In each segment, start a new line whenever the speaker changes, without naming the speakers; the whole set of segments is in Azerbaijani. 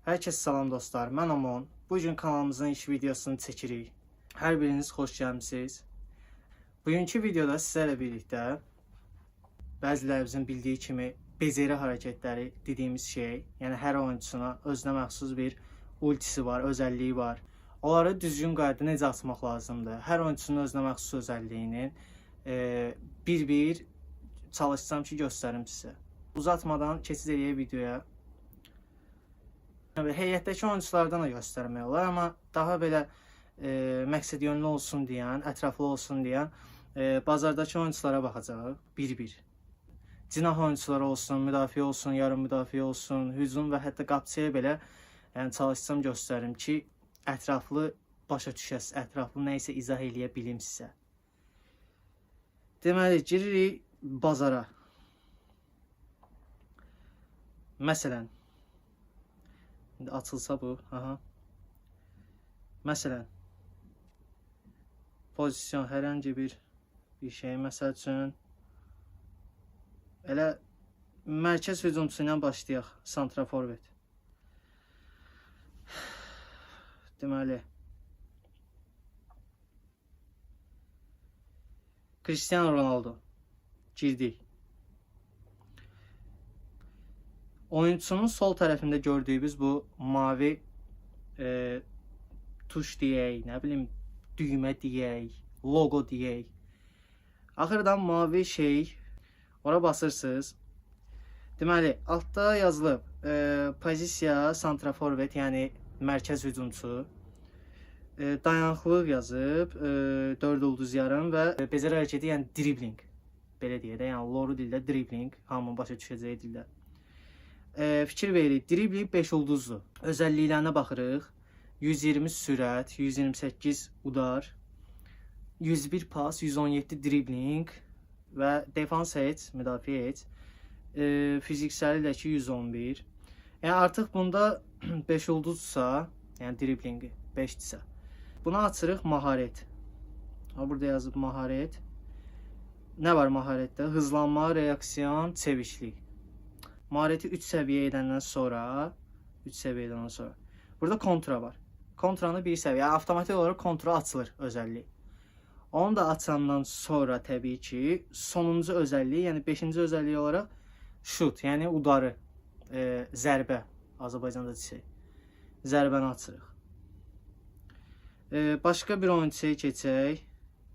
Herkese salam dostlar, mən Amon. Bugün kanalımızın ilk videosunu çəkirik. Hər biriniz xoş gəlmisiniz. Bugünkü videoda sizlərlə birlikdə bəzilərimizin bildiyi kimi beceri hərəkətləri dediyimiz şey, yəni hər oyuncusuna özünə məxsus bir ultisi var, özəlliyi var. Onları düzgün qaydada necə açmaq lazımdır? Hər oyuncusunun özünə məxsus özəlliyini bir-bir çalışacağım ki, göstərim sizə. Uzatmadan keçid edək videoya. Heyətdəki oyunculardan da göstərmək olar, amma daha belə məqsədyönlü olsun deyən, ətraflı olsun deyən bazardakı oyunculara baxacağıq bir-bir. Cinah oyuncuları olsun, müdafiə olsun, yarım müdafiə olsun, hücum və hətta qapıçıya belə çalışsam göstərim ki, ətraflı başa düşəsiz, ətraflı nə isə izah eləyə bilim sizə. Deməli, giririk bazara. Məsələn, İndi açılsa bu, Məsələn, pozisyon hər hansı bir şey, məsəl üçün, elə mərkəz hücumçusu ilə başlayaq, santraforvet. Deməli, Cristiano Ronaldo girdik. Oyuncusunun sol tərəfində gördüyümüz bu mavi tuş deyək, nə bilim, düymə deyək, logo deyək. Axırdan mavi şey, ora basırsınız. Deməli, altda yazılıb pozisiya santraforvet, yəni mərkəz hücumçu. Dayanıqlıq yazıb, 4 ulduz yarım və beceri hərəkəti, yəni dribling. Belə deyək də, yəni loru dildə dribling, hamının başa düşəcəyi dildə. Fikir veririk, dribling 5 ulduzdur. Özəlliklərinə baxırıq. 120 sürət, 128 udar, 101 pas, 117 dribling və defans heç, müdafiə heç. Fiziksəli də ki 111. Yəni artıq bunda 5 ulduzsa, yəni driblingi 5-dirsə. Buna açırıq maharət. Burada yazıb maharət. Nə var maharətdə? Hızlanma, reaksiyon, çeviklik. Maharəti 3 səviyyə edəndən sonra, burada kontra var. Kontranı 1 səviyyə, avtomatik olaraq kontra açılır özəlliyi. Onu da açandan sonra təbii ki, sonuncu özəlliyi, yəni 5-ci özəlliyi olaraq şut, yəni udarı, zərbə, Azərbaycanda desək, zərbəni açırıq. Başqa bir oyuncuya keçək.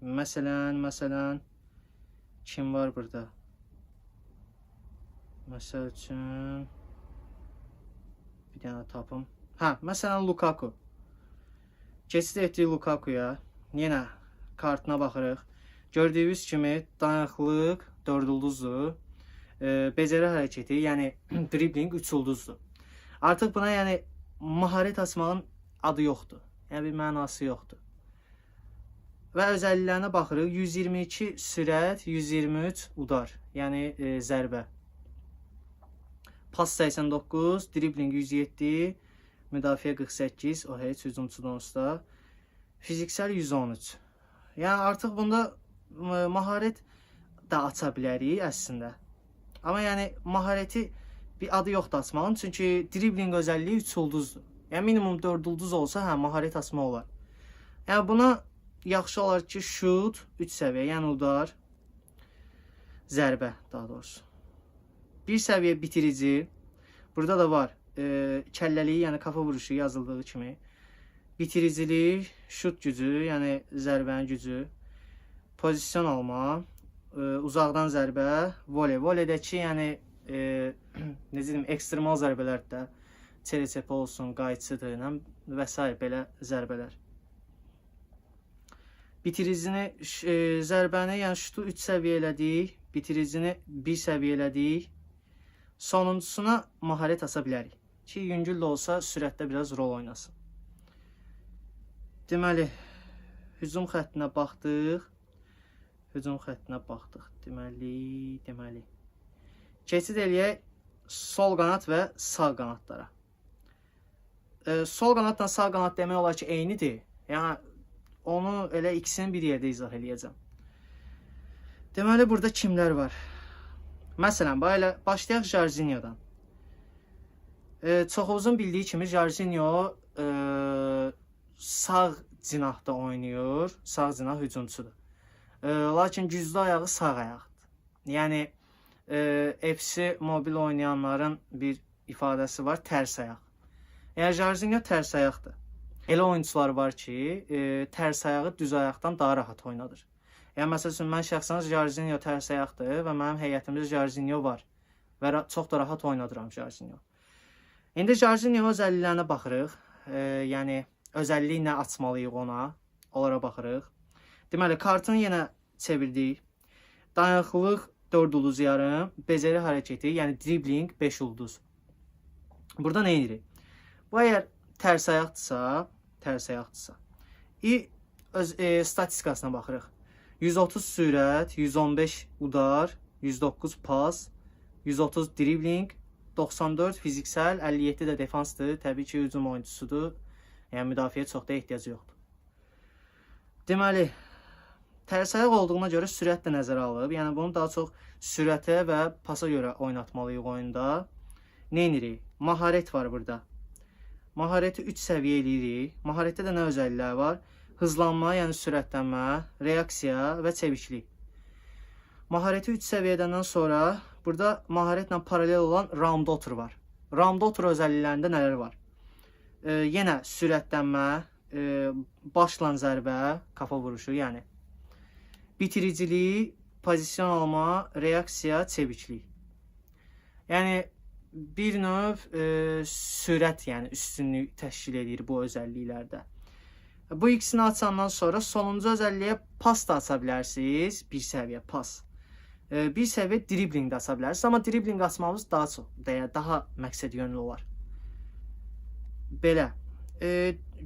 Məsələn, kim var burada? Məsəl üçün, bir dənə tapım. Məsələn, Lukaku. Keçid etdik Lukakuya. Yenə kartına baxırıq. Gördüyünüz kimi dayanıqlıq 4 ulduzdur. Beceri hərəkəti, yəni dribling 3 ulduzdur. Artıq buna yəni maharət açmağın adı yoxdur. Yəni bir mənası yoxdur. Və özəlliklərinə baxırıq. 122 sürət, 123 udar, yəni zərbə. Pas 89, dribling 107, müdafiə 48, o heç hücumçudan usta. Fiziksel 113. Yəni artıq bunda maharət də aça bilərik əslində. Amma yəni maharəti bir adı yoxdur açmağın, çünki dribling özəlliyi 3 ulduzdur. Yəni minimum 4 ulduz olsa, maharət açmaq olar. Yəni buna yaxşı olar ki, şut 3 səviyyə, yəni udar, zərbə daha doğrusu. 1 səviyyə bitirici. Burada da var. Kəlləliyi, yəni kafa vuruşu yazıldığı kimi. Bitiricilik, şut gücü, yəni zərbənin gücü. Pozisyon alma, uzaqdan zərbə, voley. Voleydəki, yəni necə deyim, ekstremal zərbələr də, çerçepə olsun, qayçıdır və s. belə zərbələr. Bitiricini, zərbəni, yəni şutu 3 səviyyə elədik, bitiricini 1 səviyyə elədik. Sonuncusuna maharət asa bilərik ki, yüngül də olsa sürətdə biraz rol oynasın. Deməli, hücum xəttinə baxdıq. Deməli. Keçid eləyək sol qanat və sağ qanatlara. Sol qanatla sağ qanat demək olar ki, eynidir. Yəni, onu elə ikisini bir yerdə izah eləyəcəm. Deməli, burada kimlər var? Məsələn, başlayaq Jarzinho'dan. Çoxumuzun bildiyi kimi Jorginho sağ cinahda oynayır. Sağ cinah hücumçudur. Lakin güclü ayağı sağ ayaqdır. Yəni FC mobil oynayanların bir ifadəsi var, tərs ayaq. Yəni Jorginho tərs ayaqdır. Elə oyunçular var ki, tərs ayağı düz ayaqdan daha rahat oynadır. Yəni məsəl üçün mən şəxsən Jorginho tərs ayaqdır və mənim heyətimdə Jorginho var və çox da rahat oynadıram Jorginho. İndi Jorginho özəlliklərinə baxırıq. Yəni özəlliyi nə açmalıyıq ona, onlara baxırıq. Deməli, kartını yenə çevirdik. Dayanıqlılıq 4 ulduz yarım, beceri hərəkəti, yəni dribling 5 ulduz. Burada nə edirik? Bu əgər tərs ayaqdırsa, öz statistikasına baxırıq. 130 sürət, 115 udar, 109 pas, 130 dribling, 94 fiziksel, 57 də defansdır. Təbii ki, hücum oyuncusudur. Yəni müdafiəyə çox da ehtiyacı yoxdur. Deməli, tərs ayaq olduğuna görə sürət də nəzərə alıb. Yəni bunu daha çox sürətə və pasa görə oynatmalıyıq oyunda. Nə edirik? Maharət var burada. Maharəti 3 səviyyə eləyirik. Maharətdə də nə özəllikləri var? Hızlanma, yəni sürətlənmə, reaksiya və çeviklik. Maharəti 3 səviyyədəndən sonra burada maharətlə paralel olan round otur var. Round otur özəlliklərində nələr var? Yenə sürətlənmə, başla zərbə, kafa vuruşu, yəni bitiricilik, pozisyon alma, reaksiya, çeviklik. Yəni bir növ sürət, yəni üstünlük təşkil edir bu özəlliklərdə. Bu ikisini açandan sonra sonuncu özəlliyə pas da aça bilərsiniz. Bir səviyyə pas. Bir səviyyə dribling də aça bilərsiniz. Amma dribling açmamız daha məqsəd yönlü olar. Belə.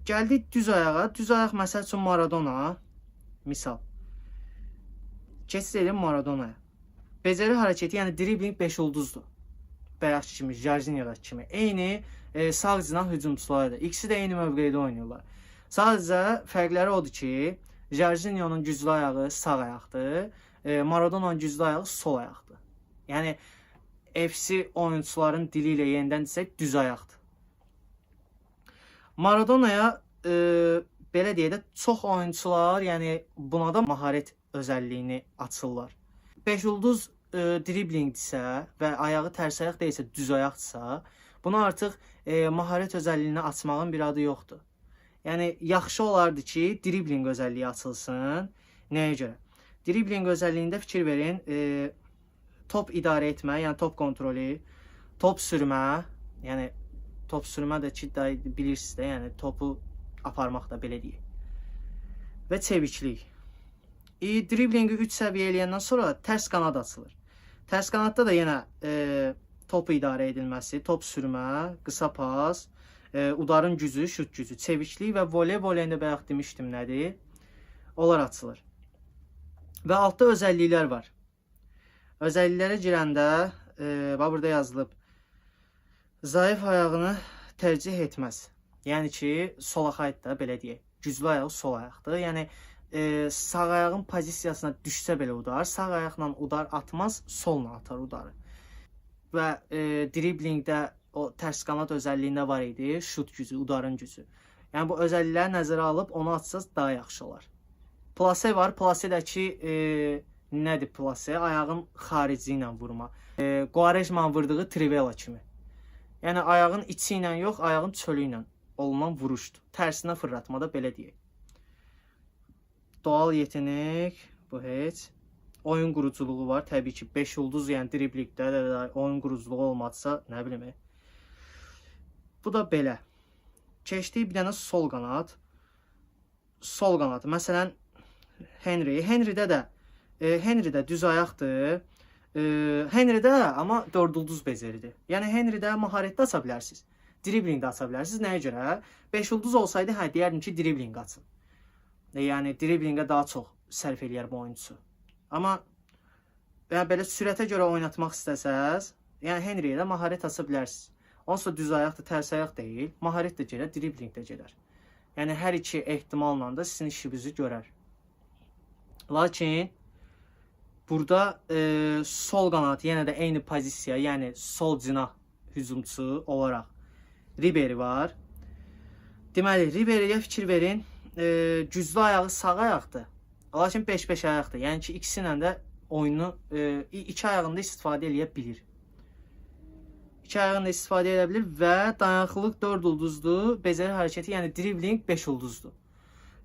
Gəldik düz ayağa. Düz ayaq məsəl üçün Maradona. Misal. Keçid edelim Maradona'ya. Beceri hərəkəti, yəni dribling 5 ulduzdur. Bayaqki kimi, Jorginho'dakı kimi. Eyni sağ cinah hücumçularıdır. İkisi də eyni mövqedə oynayırlar. Sadəcə fərqləri odur ki, Jorginho'nun güclü ayağı sağ ayaqdır, Maradona'nın güclü ayağı sol ayaqdır. Yəni FC oyuncuların dili ilə yenidən desək düz ayaqdır. Maradona'ya belə deyə də çox oyuncular, yəni buna da maharət özəlliyini açırlar. 5 ulduz driblingdirsə və ayağı tərs ayaq deyilsə, düz ayaqdırsa, buna artıq maharət özəlliyini açmağın bir adı yoxdur. Yəni yaxşı olardı ki, dribling özəlliyi açılsın. Nəyə görə? Dribling özəlliyində fikir verin, top idarə etmə, yəni top kontrolü, top sürmə, yəni top sürmə də ki, bilirsiniz də, yəni topu aparmaq da belə deyək. Və çeviklik. Driblingi 3 səviyyə eləyəndən sonra tərs qanad açılır. Tərs qanadda da yenə topu idarə edilməsi, top sürmə, qısa pas, udarın gücü, şut gücü, çeviklik və voleyndə bayaq demişdim nədir? Onlar açılır. Və altda özəlliklər var. Özəlliklərə girəndə, burada yazılıb, zayıf ayağını tərcih etməz. Yəni ki, sol ayaq da belə deyək, güclü ayağı sol ayaqdır. Yəni sağ ayağın pozisiyasına düşsə belə udar, sağ ayaqla udar atmaz, solla atar udarı. Və driblingdə o tərs qanad özəlliyində var idi, şut gücü, udarın gücü. Yəni bu özəllikləri nəzərə alıb onu atsaz daha yaxşı olar. Plase var, plasedəki nədir plase? Ayağın xarici ilə vurma. Quaresmanın vurduğu Trivela kimi. Yəni ayağın içi ilə yox, ayağın çölü ilə olunan vuruşdur. Tərsinə fırlatmada belə deyək. Doğal yetenek, bu heç. Oyun quruculuğu var. Təbii ki, 5 ulduz, yəni driblingdə də oyun quruculuğu olmazsa, nə bilim. Bu da belə. Keçdik bir dənə sol qanad. Sol qanad. Məsələn, Henry. Henry də düz ayaqdır. Henry'də amma 4 ulduz beceridir. Yəni Henry'də maharətdə aça bilərsiniz. Driblingdə aça bilərsiniz. Nəyə görə? 5 ulduz olsaydı, deyərdim ki, dribling açın. Yəni driblingə daha çox sərf eləyər bu oyuncusu. Amma belə sürətə görə oynatmaq istəsəz, yəni Henry'yə də maharət aça bilərsiniz. Onsuz da düz ayaqdır, tərs ayaq deyil. Maharət də gedər, dribling də gedər. Yəni hər iki ehtimalla da sizin işinizi görər. Lakin burada sol qanat yenə də eyni pozisiya, yəni sol cinah hücumçusu olaraq Ribery var. Deməli, Ribery'yə fikir verin. Güclü ayağı sağ ayaqdır. Lakin 5-5 ayaqdır. Yəni ki, ikisi ilə də oyunu iki ayağında istifadə edə bilir. İki ayağında istifadə edə bilir və dayanıqlılıq 4 ulduzdur. Becəri hərəkəti, yəni dribling 5 ulduzdur.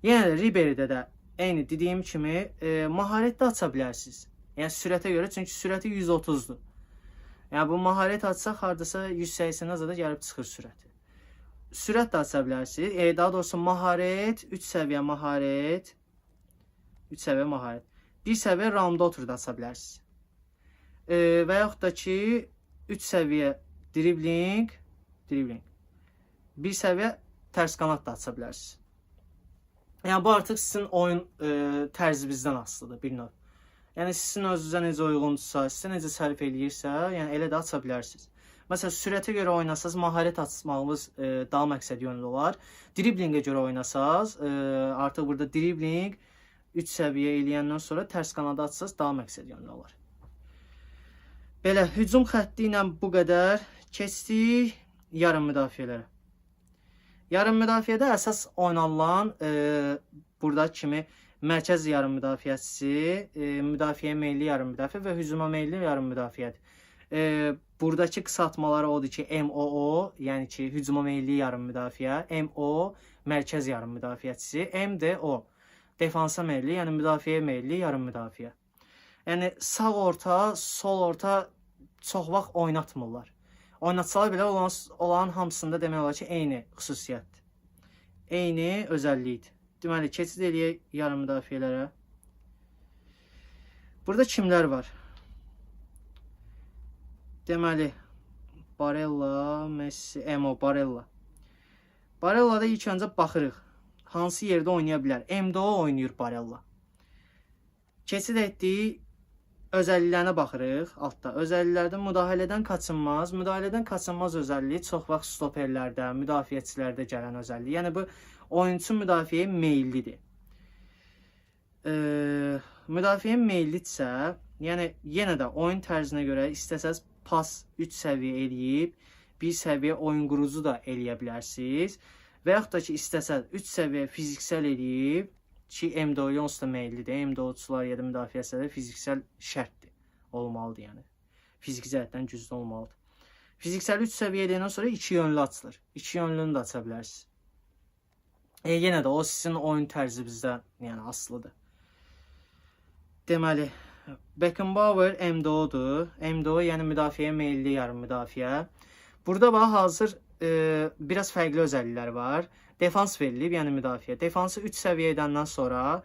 Yəni də Ribery'də də eyni dediyim kimi maharət də aça bilərsiniz. Yəni sürətə görə, çünki sürəti 130-dur. Yəni bu maharət açsaq hardasa 180-ə zada gəlib çıxır sürəti. Sürət də aça bilərsiniz. Daha doğrusu maharət, 3 səviyyə maharət, 3 səviyyə maharət. 1 səviyyə round otur da aça bilərsiniz. Və yaxud da ki 3 səviyyə dribling, 1 səviyyə tərs qanat da aça bilərsiniz. Yəni bu artıq sizin oyun tərzinizdən asılıdır bir növ. Yəni sizin özünüzə necə uyğundursa, sizə necə sərf eləyirsə, yəni elə də aça bilərsiniz. Məsələn, sürətə görə oynasaz, maharət açmağımız daha məqsəd yönlü olar. Driblingə görə oynasaz, artıq burada dribling 3 səviyyə eləyəndən sonra tərs qanada açsaz daha məqsəd yönlü olar. Belə, hücum xətti ilə bu qədər. Keçdik yarım müdafiələrə. Yarım müdafiədə əsas oynanılan burada kimi mərkəz yarım müdafiəçisi, müdafiəyə meyilli yarım müdafiə və hücuma meyilli yarım müdafiədir. Buradakı qısaltmaları odur ki, MOO, yəni ki, hücuma meyilli yarım müdafiə, MO, mərkəz yarım müdafiəçisi, MDO, defansa meyilli, yəni müdafiəyə meyilli yarım müdafiə. Yəni sağ orta, sol orta çox vaxt oynatmırlar. Oynatsalar belə olan hamısında demək olar ki, eyni xüsusiyyətdir. Eyni özəllikdir. Deməli, keçid eləyək yarım müdafiələrə. Burada kimlər var? Deməli, Barella, Messi, Emo, Barella. Barella'da ilk öncə baxırıq. Hansı yerdə oynaya bilər? MDO oynayır Barella. Keçid etdiyi özəlliklərinə baxırıq altda. Özəlliklərdə müdaxilədən qaçınmaz. Müdaxilədən qaçınmaz özəlliyi çox vaxt stoperlərdə, müdafiəçilərdə gələn özəllik. Yəni bu oyunçu müdafiəyə meyillidir. Müdafiəyə meyillidirsə, yəni yenə də oyun tərzinə görə istəsəz pas 3 səviyyə eləyib, 1 səviyyə oyun qurucu da eləyə bilərsiniz. Və yaxud da ki, istəsəz 3 səviyyə fiziksel eləyib, ki, MDO-ya onsuz da meyillidir. MDO-çular ya da müdafiəçilərdə fiziksel şərtdir, olmalıdır yəni. Fiziki cəhətdən güclü olmalıdır. Fiziksel 3 səviyyə eləyəndən sonra 2 yönlü açılır. 2 yönlünü də aça bilərsiniz. Yenə də o sizin oyun tərzinizdən yəni asılıdır. Deməli, Beckenbauer MDO-dur. MDO yəni müdafiəyə meyilli yarım müdafiə. Burada bax hazır biraz fərqli özəlliklər var. Defans verilib, yəni müdafiə. Defansı 3 səviyyə edəndən sonra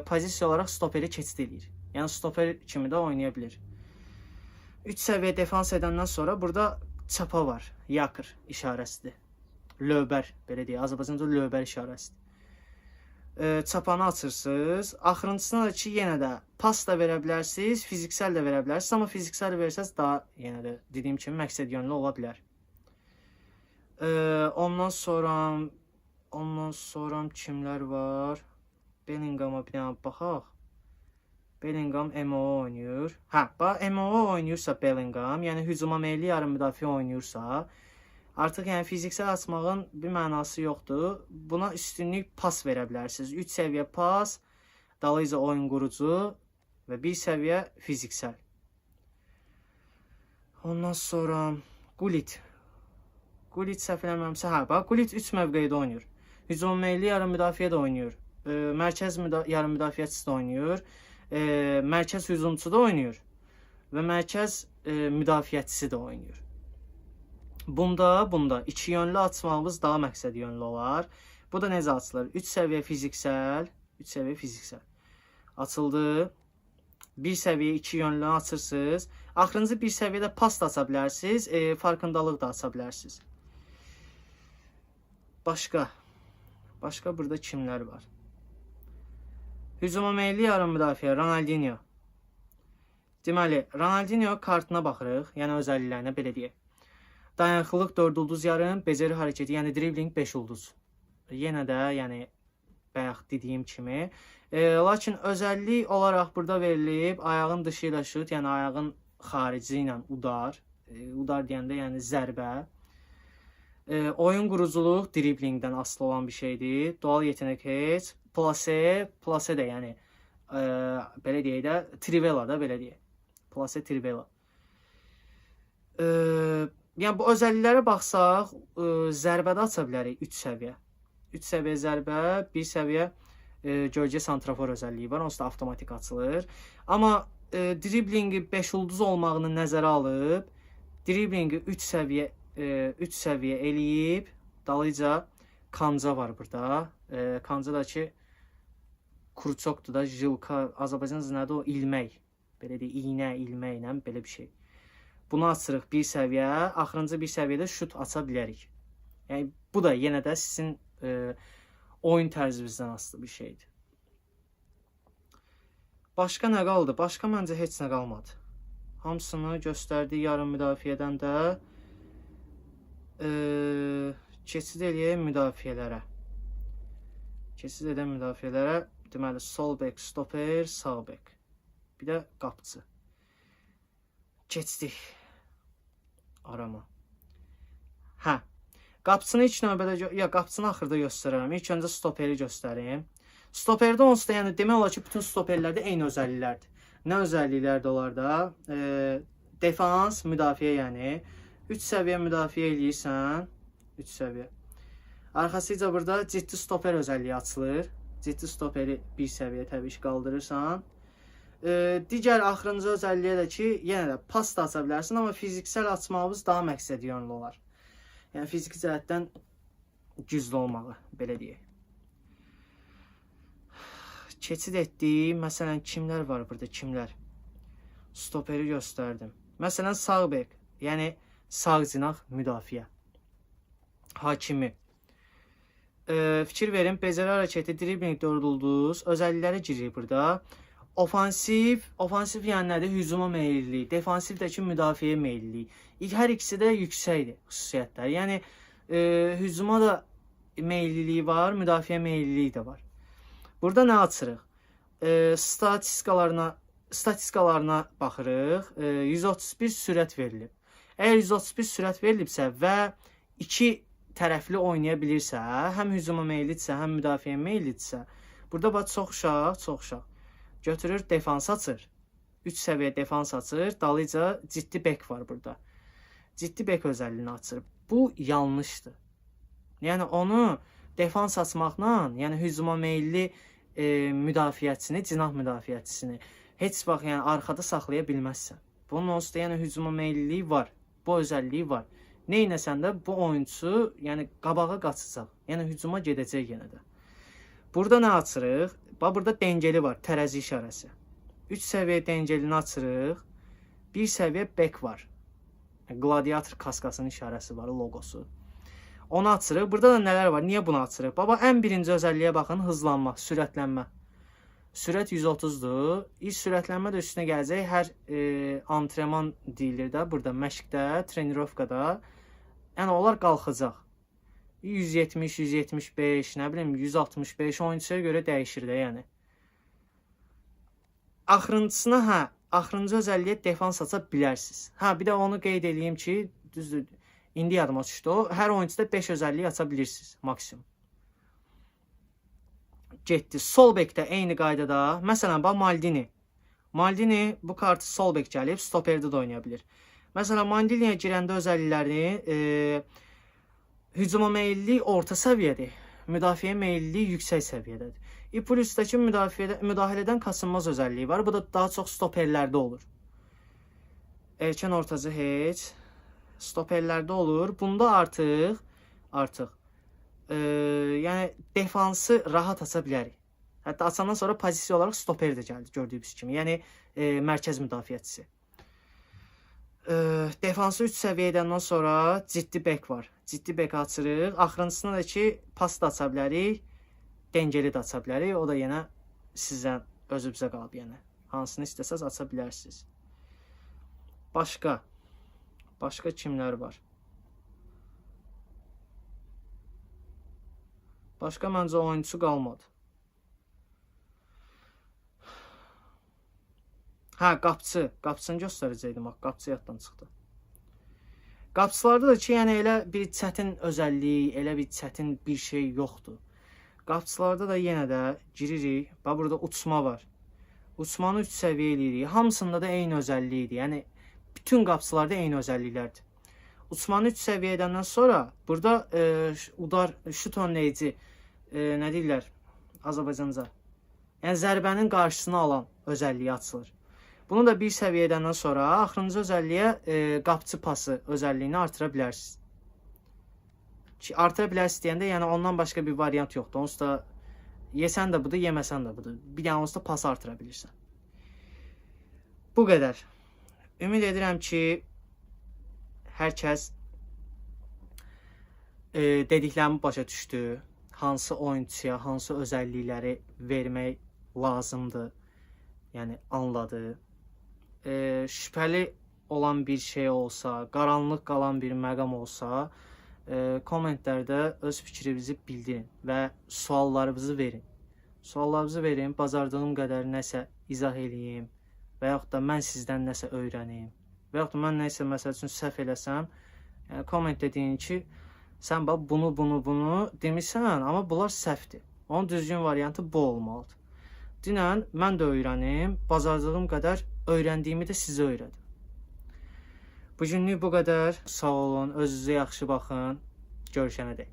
pozisiya olaraq stoperi keçid edir. Yəni stoper kimi də oynaya bilir. 3 səviyyə defans edəndən sonra burada çapa var. Yakır işarəsidir. Lövbər, belə deyək. Azərbaycanca lövbər işarəsidir. Çapanı açırsınız. Axırıncısına da ki, yenə də pas da verə bilərsiniz, fiziksel də verə bilərsiniz. Amma fiziksel versəz daha, yenə də dediyim kimi, məqsəd yönlü ola bilər. Ondan sonra kimlər var? Bellingham'a bir dənə baxaq. Bellingham MO oynayır. Bax, MO oynayırsa Bellingham, yəni hücuma meyilli yarım müdafiə oynayırsa, artıq yəni fiziksel açmağın bir mənası yoxdur. Buna üstünlük pas verə bilərsiniz. 3 səviyyə pas, dalıyca oyun qurucu və 1 səviyyə fiziksel. Ondan sonra Gullit. Gullit səhv eləmirəmsə, bax, Gullit 3 mövqedə oynayır. Hücuma meyilli yarım müdafiə də oynayır. Mərkəz yarım müdafiəçisi də oynayır. Mərkəz hücumçu da oynayır. Və mərkəz müdafiəçisi də oynayır. Bunda 2 yönlü açmağımız daha məqsəd yönlü olar. Bu da necə açılır? 3 səviyyə fiziksel. Açıldı. 1 səviyyə 2 yönlü açırsınız. Axırıncı 1 səviyyədə pas da aça bilərsiniz, farkındalıq da aça bilərsiniz. Başqa burada kimlər var? Hücuma meyilli yarım müdafiə Ronaldinho. Deməli, Ronaldinho kartına baxırıq, yəni özəlliklərinə belə deyək. Dayanıqlılıq 4 ulduz yarım, becəri hərəkəti, yəni dribling 5 ulduz. Yenə də, yəni bayaq dediyim kimi. Lakin özəllik olaraq burada verilib, ayağın dışı ilə şut, yəni ayağın xarici ilə udar. Udar deyəndə, yəni zərbə. Oyun quruculuq driblingdən asılı olan bir şeydir. Dual yetenek heç. Plase də yəni belə deyək də trivela da belə deyək. Plase trivela. Yəni bu özəlliklərə baxsaq, zərbədə aça bilərik 3 səviyyə. 3 səviyyə zərbə, 1 səviyyə gölgə santrafor özəlliyi var. Onsuz da avtomatik açılır. Amma driblingi 5 ulduz olmağını nəzərə alıb, driblingi 3 səviyyə eləyib, dalıca kanca var burada. Kanca da ki kurçokdur da, jilka, Azərbaycan nədir o? İlmək. Belə deyək, iynə, ilməklə belə bir şey. Bunu açırıq 1 səviyyə, axırıncı 1 səviyyədə şut aça bilərik. Yəni bu da yenə də sizin oyun tərzinizdən asılı bir şeydir. Başqa nə qaldı? Başqa məncə heç nə qalmadı. Hamısını göstərdi yarım müdafiədən də. Keçid eləyək müdafiələrə. Keçid edən müdafiələrə deməli sol bek, stoper, sağ bek. Bir də qapçı. Keçdik. Arama. Hə. Qapçını ilk növbədə, qapçını axırda göstərərəm. İlk öncə stoperi göstərim. Stoperdə onsuz da yəni demək olar ki, bütün stoperlərdə eyni özəlliklərdir. Nə özəlliklərdir onlarda? Defans, müdafiə yəni. 3 səviyyə müdafiə eləyirsən. 3 səviyyə. Arxasıca burada ciddi stoper özəlliyi açılır. Ciddi stoperi 1 səviyyə təbii ki qaldırırsan. Digər axırıncı özəlliyə də ki, yenə də pas da aça bilərsən, amma fiziksel açmağımız daha məqsəd yönlü olar. Yəni fiziki cəhətdən güclü olmağı, belə deyək. Keçid etdik. Məsələn, kimlər var burada? Kimlər? Stoperi göstərdim. Məsələn, sağ bek, yəni sağ cinah müdafiə. Hakimi. Fikir verin, beceri hərəkəti, dribling 4 ulduz, özəllikləri girir burada. Ofansiv yəni nədir? Hücuma meyillilik. Defansiv də ki, müdafiəyə meyillilik. Hər ikisi də yüksəkdir xüsusiyyətlər. Yəni, hücuma da meyilliliyi var, müdafiə meyilliliyi də var. Burada nə açırıq? Statistikalarına baxırıq. 131 sürət verilib. Əgər 131 sürət verilibsə və 2 tərəfli oynaya bilirsə, həm hücuma meyillidirsə, həm müdafiəyə meyillidirsə, burada bax çox uşaq. Götürür, defans açır. 3 səviyyə defans açır. Dalıca ciddi bek var burada. Ciddi bek özəlliyini açır. Bu yanlışdır. Yəni onu defans açmaqla, yəni hücuma meyilli müdafiəçisini, cinah müdafiəçisini heç vaxt yəni arxada saxlaya bilməzsən. Bunun onsuz da yəni hücuma meyilliliyi var. Bu özəlliyi var. Neynəsən də bu oyunçu yəni qabağa qaçacaq. Yəni hücuma gedəcək yenə də. Burada nə açırıq? Bax burada dəngəli var, tərəzi işarəsi. 3 səviyyə dəngəlini açırıq. 1 səviyyə bek var. Gladiator kaskasının işarəsi var, logosu. Onu açırıq. Burada da nələr var? Niyə bunu açırıq? Baba, ən birinci özəlliyə baxın, hızlanma, sürətlənmə. Sürət 130-dur. İlk sürətlənmə də üstünə gələcək. Hər antrenman deyilir də, burada məşqdə, trenirovkada. Yəni onlar qalxacaq. 170, 175, nə bilim 165 oyunçuya görə dəyişir də yəni. Axırıncısına axırıncı özəlliyə defans aça bilərsiniz. Bir də onu qeyd edeyim ki, düzdür, indi yadıma düşdü o. Hər oyuncuda 5 özəlliyi aça bilirsiniz maksimum. Getdi. Sol bekdə eyni qaydada. Məsələn, bax Maldini. Maldini bu kartı sol bek gəlib, stoperdə də oynaya bilir. Məsələn, Maldiniyə girəndə özəllikləri hücuma meyillilik orta səviyyədir. Müdafiəyə meyillilik yüksək səviyyədədir. Plus-dakı müdaxilədən qaçınmaz özəlliyi var. Bu da daha çox stoperlərdə olur. Erkən ortacı heç. Stoperlərdə olur. Bunda artıq yəni defansı rahat aça bilərik. Hətta açandan sonra pozisiya olaraq stoper də gəldi gördüyünüz kimi. Yəni mərkəz müdafiəçisi. Defansı 3 səviyyədən sonra ciddi bek var. Ciddi bek açırıq. Axırıncısına da ki, pas da aça bilərik. Dəngəli də aça bilərik. O da yenə sizdən özünüzə qalıb yəni. Hansını istəsəz aça bilərsiniz. Başqa kimlər var? Başqa məncə oyunçu qalmadı. Qapçı. Qapçını göstərəcəkdim. Qapçı yaddan çıxdı. Qapçılarda da ki, yəni elə bir çətin özəllik, elə bir çətin bir şey yoxdur. Qapçılarda da yenə də giririk. Bax burada uçma var. Uçmanı 3 səviyyə eləyirik. Hamısında da eyni özəllikdir. Yəni bütün qapçılarda eyni özəlliklərdir. Uçmanı 3 səviyyə edəndən sonra burada udar şut önləyici nə deyirlər Azərbaycanca? Yəni zərbənin qarşısını alan özəlliyi açılır. Bunu da bir səviyyə edəndən sonra axırıncı özəlliyə qapçı pası özəlliyini artıra bilərsiniz. Ki artıra bilərsiniz deyəndə, yəni ondan başqa bir variant yoxdur. Onsuz da yesən də budur, yeməsən də budur. Bir dənə onsuz da pas artıra bilirsən. Bu qədər. Ümid edirəm ki, hər kəs dediklərimi başa düşdü. Hansı oyunçuya, hansı özəllikləri vermək lazımdır. Yəni anladı. Şübhəli olan bir şey olsa, qaranlıq qalan bir məqam olsa, kommentlərdə öz fikrinizi bildirin və suallarınızı verin. Suallarınızı verin, bacardığım qədər nəsə izah eləyim və yaxud da mən sizdən nəsə öyrənim və yaxud da mən nəsə məsəl üçün səhv eləsəm, yəni kommentdə deyin ki, sən bax bunu demirsən, amma bunlar səhvdir. Onun düzgün variantı bu olmalıdır. Dinən mən də öyrənim, bacardığım qədər öyrəndiyimi də sizə öyrədim. Bugünlük bu qədər. Sağ olun, özünüzə yaxşı baxın. Görüşənədək.